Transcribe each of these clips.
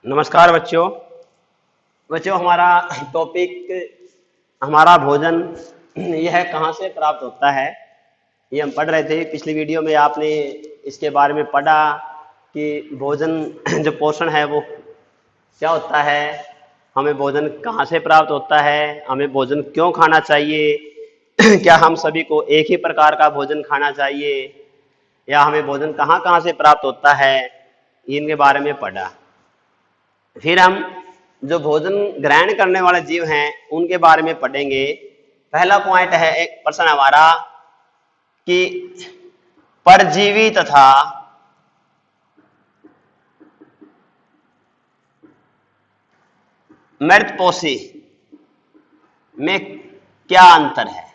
नमस्कार बच्चों। हमारा टॉपिक हमारा भोजन यह कहाँ से प्राप्त होता है, ये हम पढ़ रहे थे। पिछली वीडियो में आपने इसके बारे में पढ़ा कि भोजन जो पोषण है वो क्या होता है, हमें भोजन कहाँ से प्राप्त होता है, हमें भोजन क्यों खाना चाहिए, क्या हम सभी को एक ही प्रकार का भोजन खाना चाहिए या हमें भोजन कहाँ कहाँ से प्राप्त होता है, इनके बारे में पढ़ा। फिर हम जो भोजन ग्रहण करने वाले जीव हैं उनके बारे में पढ़ेंगे। पहला पॉइंट है, एक प्रश्न हमारा कि परजीवी तथा मृतपोषी में क्या अंतर है।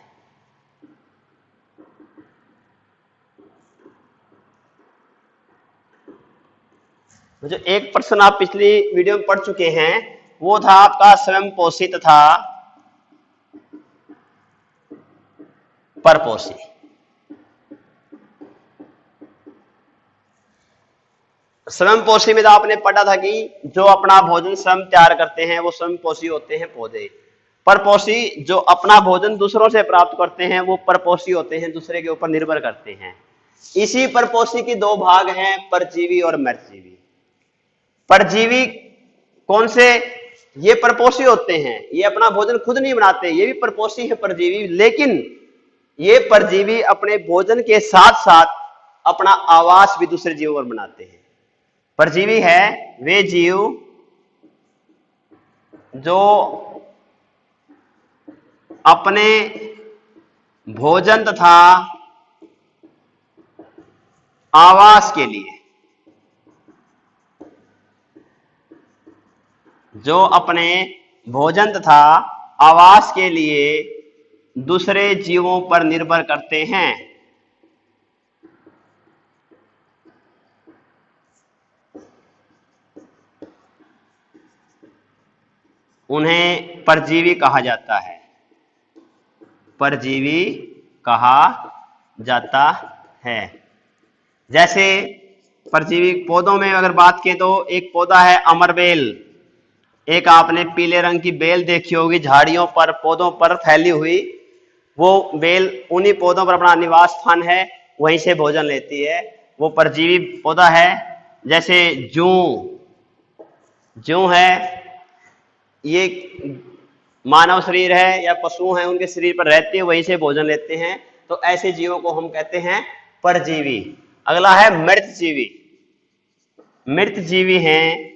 जो एक प्रश्न आप पिछली वीडियो में पढ़ चुके हैं वो था आपका स्वयंपोषी तथा परपोषी। स्वयंपोषी में तो आपने पढ़ा था कि जो अपना भोजन स्वयं तैयार करते हैं वो स्वयंपोषी होते हैं पौधे। परपोषी जो अपना भोजन दूसरों से प्राप्त करते हैं वो परपोषी होते हैं, दूसरे के ऊपर निर्भर करते हैं। इसी परपोषी की दो भाग हैं, परजीवी और मृतजीवी। परजीवी कौन से? ये परपोषी होते हैं, ये अपना भोजन खुद नहीं बनाते, ये भी परपोषी है परजीवी। लेकिन ये परजीवी अपने भोजन के साथ साथ अपना आवास भी दूसरे जीवों पर बनाते हैं। परजीवी है वे जीव जो अपने भोजन तथा आवास के लिए दूसरे जीवों पर निर्भर करते हैं। उन्हें परजीवी कहा जाता है, परजीवी कहा जाता है। जैसे परजीवी पौधों में अगर बात करें तो एक पौधा है अमरबेल। एक आपने पीले रंग की बेल देखी होगी झाड़ियों पर, पौधों पर फैली हुई। वो बेल उन्हीं पौधों पर अपना निवास स्थान है, वहीं से भोजन लेती है, वो परजीवी पौधा है। जैसे जूं है, ये मानव शरीर है या पशु हैं उनके शरीर पर रहते हैं, वहीं से भोजन लेते हैं। तो ऐसे जीवों को हम कहते हैं परजीवी। अगला है मृतजीवी। मृतजीवी हैं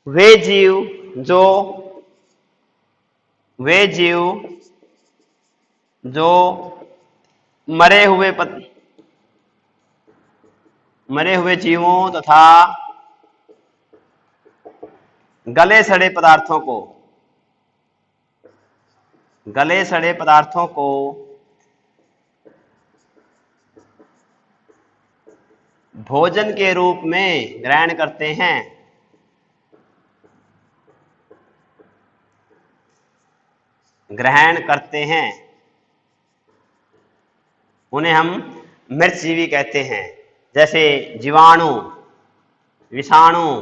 वे जीव जो मरे हुए जीवों तथा गले सड़े पदार्थों को भोजन के रूप में ग्रहण करते हैं। उन्हें हम मृतजीवी कहते हैं। जैसे जीवाणु, विषाणु,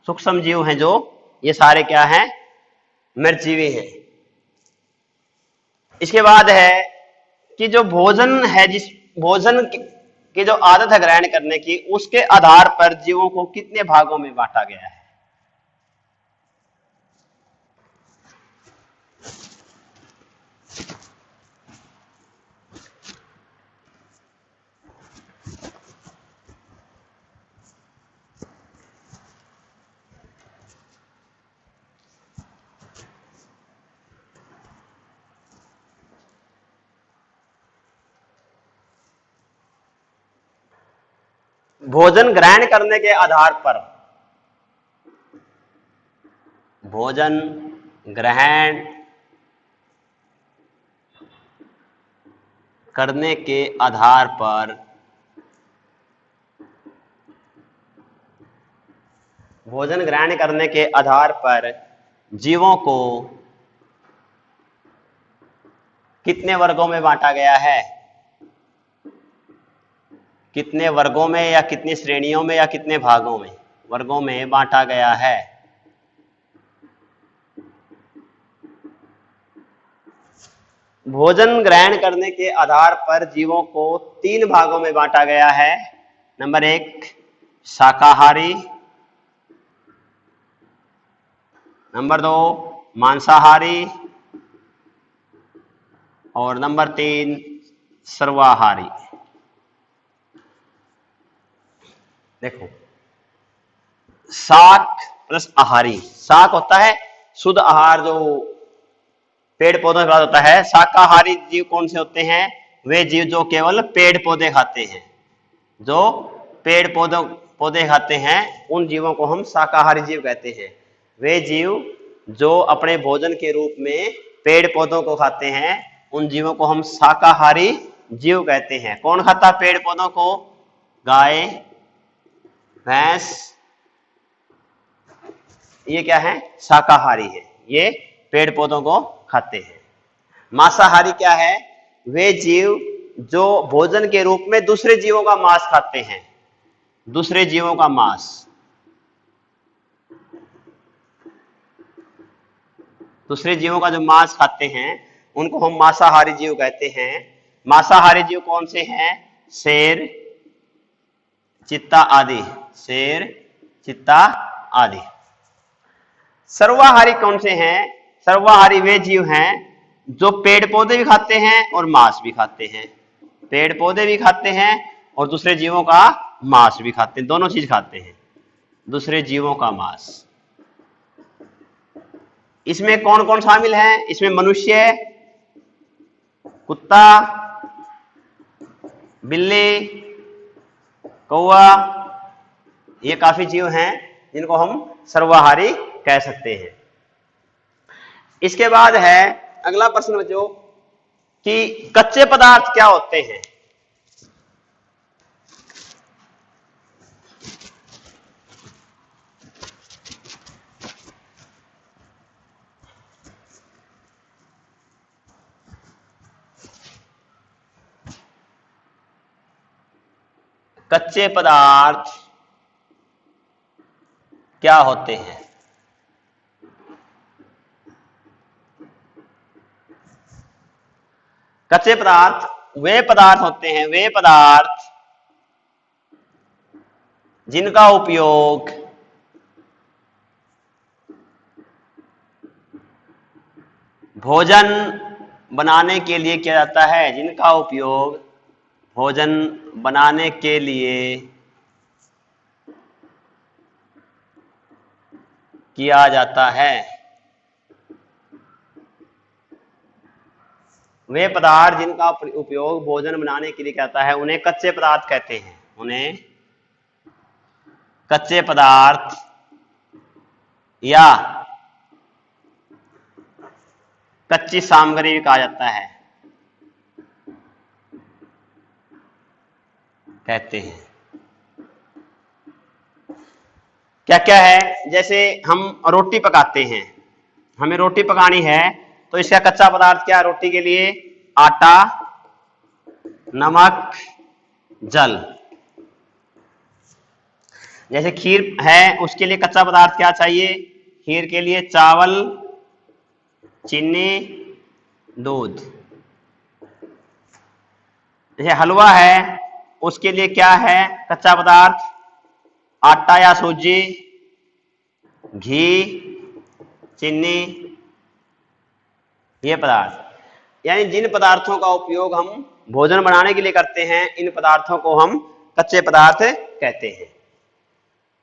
सूक्ष्म जीव हैं, जो ये सारे क्या हैं? मृतजीवी हैं। इसके बाद है कि जो भोजन है, जिस भोजन की जो आदत है ग्रहण करने की, उसके आधार पर जीवों को कितने भागों में बांटा गया है। भोजन ग्रहण करने के आधार पर, भोजन ग्रहण करने के आधार पर जीवों को कितने वर्गों में बांटा गया है? कितने वर्गों में या कितनी श्रेणियों में या कितने भागों में? वर्गों में बांटा गया है। भोजन ग्रहण करने के आधार पर जीवों को 3 भागों में बांटा गया है। नंबर 1 शाकाहारी, नंबर 2 मांसाहारी और नंबर 3 सर्वाहारी। देखो, शाक प्लस आहारी। शाक होता है शुद्ध आहार जो पेड़ पौधों के बाद होता है। शाकाहारी जीव कौन से होते हैं? वे जीव जो केवल पेड़ पौधे खाते हैं। जो पेड़ पौधे खाते हैं उन जीवों को हम शाकाहारी जीव कहते हैं। वे जीव जो अपने भोजन के रूप में पेड़ पौधों को खाते हैं उन जीवों को हम शाकाहारी जीव कहते हैं। कौन खाता है पेड़ पौधों को? गाय, भैंस, ये क्या है? शाकाहारी है, ये पेड़ पौधों को खाते हैं। मांसाहारी क्या है? वे जीव जो भोजन के रूप में दूसरे जीवों का मांस खाते हैं। दूसरे जीवों का मांस, दूसरे जीवों का जो मांस खाते हैं उनको हम मांसाहारी जीव कहते हैं। मांसाहारी जीव कौन से हैं? शेर, चीता आदि। शेर, चीता आदि। सर्वाहारी कौन से हैं? सर्वाहारी वे जीव हैं जो पेड़ पौधे भी खाते हैं और मांस भी खाते हैं। पेड़ पौधे भी खाते हैं और दूसरे जीवों का मांस भी खाते हैं। दोनों चीज खाते हैं, दूसरे जीवों का मांस। इसमें कौन कौन शामिल है? इसमें मनुष्य, कुत्ता, बिल्ली, कौवा, ये काफी जीव हैं जिनको हम सर्वाहारी कह सकते हैं। इसके बाद है अगला प्रश्न बच्चों कि कच्चे पदार्थ क्या होते हैं? कच्चे पदार्थ क्या होते हैं? कच्चे पदार्थ वे पदार्थ होते हैं, वे पदार्थ जिनका उपयोग भोजन बनाने के लिए किया जाता है। जिनका उपयोग भोजन बनाने के लिए किया जाता है। वे पदार्थ जिनका उपयोग भोजन बनाने के लिए किया जाता है उन्हें कच्चे पदार्थ कहते हैं। उन्हें कच्चे पदार्थ या कच्ची सामग्री भी कहा जाता है, कहते हैं। क्या क्या है? जैसे हम रोटी पकाते हैं, हमें रोटी पकानी है तो इसका कच्चा पदार्थ क्या है? रोटी के लिए आटा, नमक, जल। जैसे खीर है उसके लिए कच्चा पदार्थ क्या चाहिए? खीर के लिए चावल, चीनी, दूध। जैसे हलवा है उसके लिए क्या है कच्चा पदार्थ? आटा या सूजी, घी, चीनी, ये पदार्थ। यानी जिन पदार्थों का उपयोग हम भोजन बनाने के लिए करते हैं इन पदार्थों को हम कच्चे पदार्थ कहते हैं।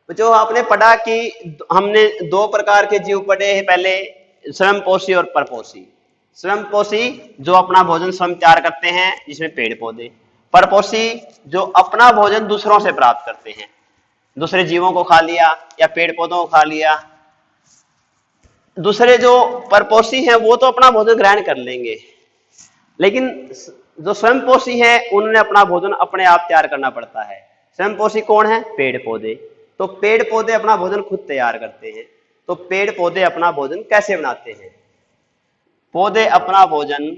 जो आपने पढ़ा कि हमने 2 प्रकार के जीव पढ़े हैं पहले, स्वयंपोषी और परपोषी। स्वयंपोषी जो अपना भोजन स्वयं तैयार करते हैं जिसमें पेड़ पौधे। परपोषी जो अपना भोजन दूसरों से प्राप्त करते हैं, दूसरे जीवों को खा लिया या पेड़ पौधों को खा लिया। दूसरे जो परपोषी हैं वो तो अपना भोजन ग्रहण कर लेंगे, लेकिन जो स्वयंपोषी हैं उन्हें अपना भोजन अपने आप तैयार करना पड़ता है। स्वयंपोषी कौन है? पेड़ पौधे। तो पेड़ पौधे अपना भोजन खुद तैयार करते हैं। तो पेड़ पौधे अपना भोजन कैसे बनाते हैं? पौधे अपना भोजन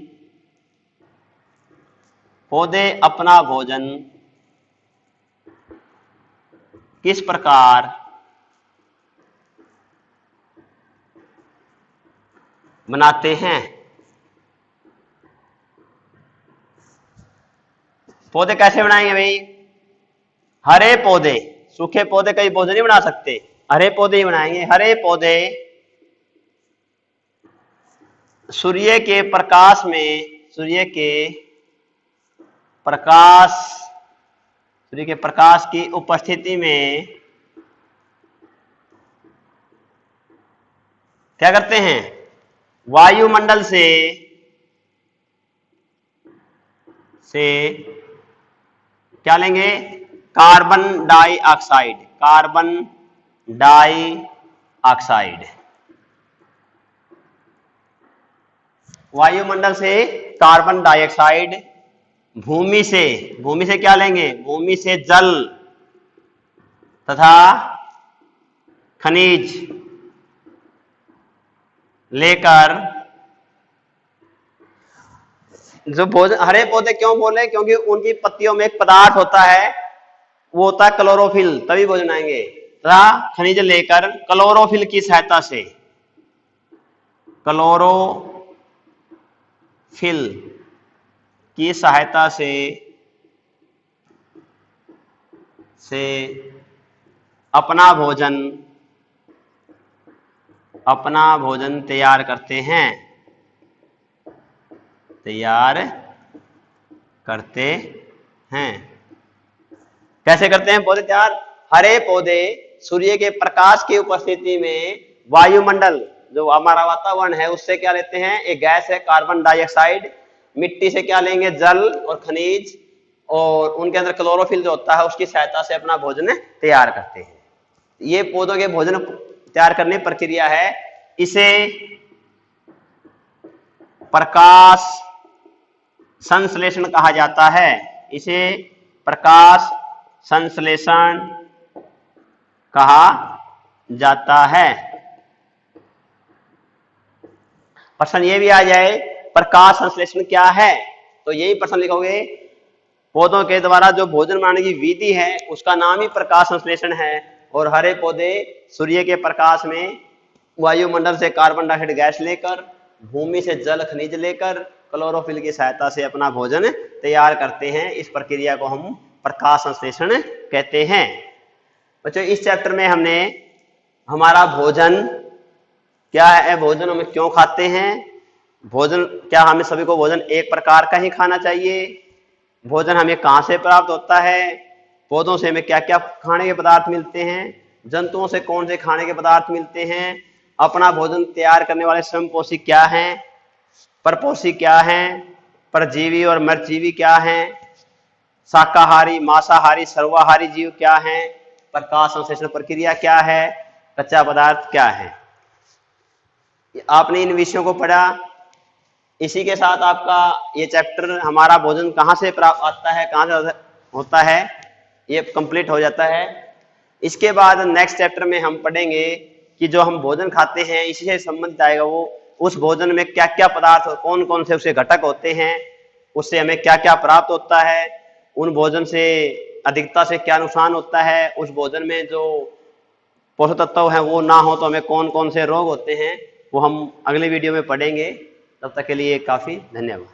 किस प्रकार बनाते हैं। पौधे कैसे बनाएंगे भाई? हरे पौधे, सूखे पौधे कई पौधे नहीं बना सकते, हरे पौधे ही बनाएंगे। हरे पौधे सूर्य के प्रकाश में, सूर्य के प्रकाश की उपस्थिति में क्या करते हैं? वायुमंडल से क्या लेंगे? Carbon dioxide, carbon dioxide. वायुमंडल से कार्बन डाइऑक्साइड, भूमि से क्या लेंगे? भूमि से जल तथा खनिज लेकर, जो भोजन, हरे पौधे क्यों बोले? क्योंकि उनकी पत्तियों में एक पदार्थ होता है, वो होता है क्लोरोफिल, तभी भोजन आएंगे। तथा खनिज लेकर क्लोरोफिल की सहायता से, क्लोरोफिल की सहायता से अपना भोजन तैयार करते हैं, कैसे करते हैं पौधे तैयार? हरे पौधे सूर्य के प्रकाश की उपस्थिति में वायुमंडल, जो हमारा वातावरण है, उससे क्या लेते हैं? एक गैस है कार्बन डाइऑक्साइड, मिट्टी से क्या लेंगे? जल और खनिज, और उनके अंदर क्लोरोफिल जो होता है, उसकी सहायता से अपना भोजन तैयार करते हैं। ये पौधों के भोजन तैयार करने की प्रक्रिया है। इसे प्रकाश संश्लेषण कहा जाता है। इसे प्रकाश संश्लेषण कहा जाता है। प्रश्न ये भी आ जाए, प्रकाश संश्लेषण क्या है? तो यही प्रश्न लिखोगे, पौधों के द्वारा जो भोजन बनाने की विधि है उसका नाम ही प्रकाश संश्लेषण है। और हरे पौधे सूर्य के प्रकाश में वायुमंडल से कार्बन डाइऑक्साइड गैस लेकर, भूमि से जल खनिज लेकर, क्लोरोफिल की सहायता से अपना भोजन तैयार करते हैं। इस प्रक्रिया को हम प्रकाश संश्लेषण कहते हैं। बच्चों, इस चैप्टर में हमने हमारा भोजन क्या है, भोजन हम क्यों खाते हैं, भोजन क्या हमें सभी को भोजन एक प्रकार का ही खाना चाहिए, भोजन हमें कहाँ से प्राप्त होता है, पौधों से हमें क्या क्या खाने के पदार्थ मिलते हैं, जंतुओं से कौन से खाने के पदार्थ मिलते हैं, अपना भोजन तैयार करने वाले स्वयंपोषी क्या हैं, परपोषी क्या हैं, परजीवी और मरजीवी क्या हैं, शाकाहारी, मांसाहारी, सर्वाहारी जीव क्या हैं, प्रकाश संश्लेषण प्रक्रिया क्या है, कच्चा पदार्थ क्या है। आपने इन विषयों को पढ़ा। इसी के साथ आपका ये चैप्टर हमारा भोजन कहाँ से प्राप्त आता है, कहाँ से होता है, ये कंप्लीट हो जाता है। इसके बाद नेक्स्ट चैप्टर में हम पढ़ेंगे कि जो हम भोजन खाते हैं इसी से संबंधित आएगा, वो उस भोजन में क्या क्या पदार्थ, कौन कौन से उसे घटक होते हैं, उससे हमें क्या क्या प्राप्त होता है, उन भोजन से अधिकता से क्या नुकसान होता है, उस भोजन में जो पोषक तत्व हैं वो ना हो तो हमें कौन कौन से रोग होते हैं, वो हम अगले वीडियो में पढ़ेंगे। तब तक के लिए काफ़ी धन्यवाद।